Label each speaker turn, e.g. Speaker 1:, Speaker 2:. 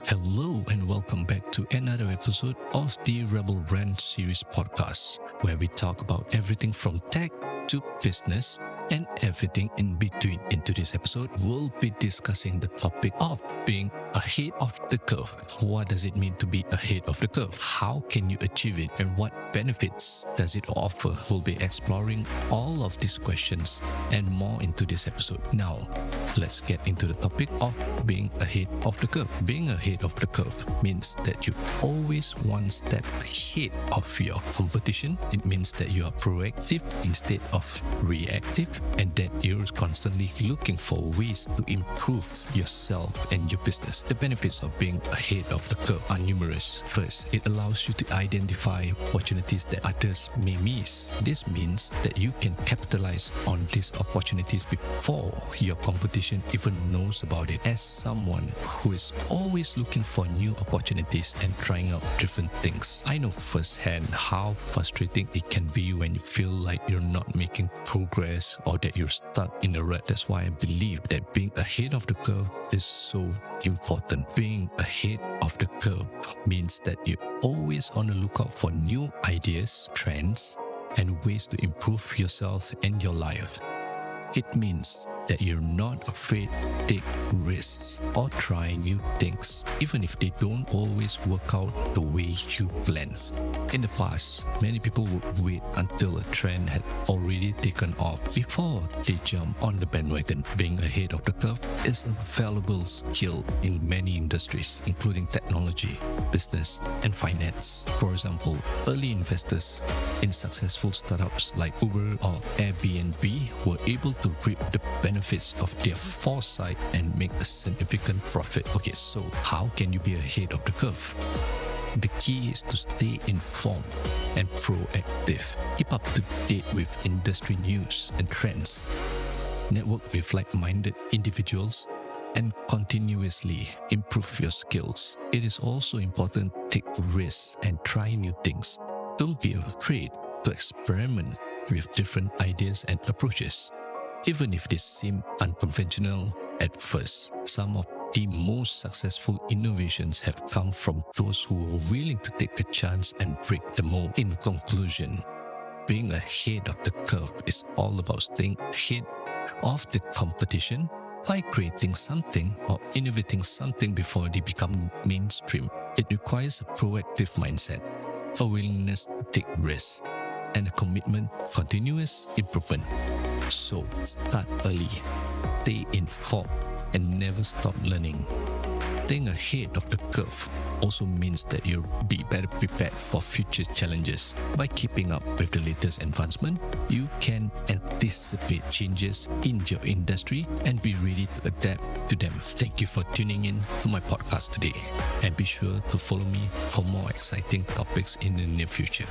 Speaker 1: Hello and welcome back to another episode of the Rebel Brand Series podcast, where we talk about everything from tech to business and everything in between. In today's episode, we'll be discussing the topic of being ahead of the curve. What does it mean to be ahead of the curve? How can you achieve it? And what benefits does it offer? We'll be exploring all of these questions and more into this episode. Now, let's get into the topic of being ahead of the curve. Being ahead of the curve means that you're always one step ahead of your competition. It means that you are proactive instead of reactive, and that you're constantly looking for ways to improve yourself and your business. The benefits of being ahead of the curve are numerous. First, it allows you to identify opportunities that others may miss. This means that you can capitalize on these opportunities before your competition even knows about it. As someone who is always looking for new opportunities and trying out different things, I know firsthand how frustrating it can be when you feel like you're not making progress or that you're stuck in a rut. That's why I believe that being ahead of the curve is so important. Being ahead of the curve means that you're always on the lookout for new ideas, trends, and ways to improve yourself and your life. It means that you're not afraid to take risks or try new things, even if they don't always work out the way you planned. In the past, many people would wait until a trend had already taken off before they jump on the bandwagon. Being ahead of the curve is a valuable skill in many industries, including technology, business, and finance. For example, early investors in successful startups like Uber or Airbnb were able to reap the benefits of their foresight and make a significant profit. Okay, so how can you be ahead of the curve? The key is to stay informed and proactive. Keep up to date with industry news and trends. Network with like-minded individuals and continuously improve your skills. It is also important to take risks and try new things. Don't be afraid to experiment with different ideas and approaches. Even if they seem unconventional at first, some of the most successful innovations have come from those who were willing to take a chance and break the mold. In conclusion, being ahead of the curve is all about staying ahead of the competition by creating something or innovating something before they become mainstream. It requires a proactive mindset, a willingness to take risks, and a commitment to continuous improvement. So start early, stay informed, and never stop learning. Staying ahead of the curve also means that you'll be better prepared for future challenges. By keeping up with the latest advancement, you can anticipate changes in your industry and be ready to adapt to them. Thank you for tuning in to my podcast today, and be sure to follow me for more exciting topics in the near future.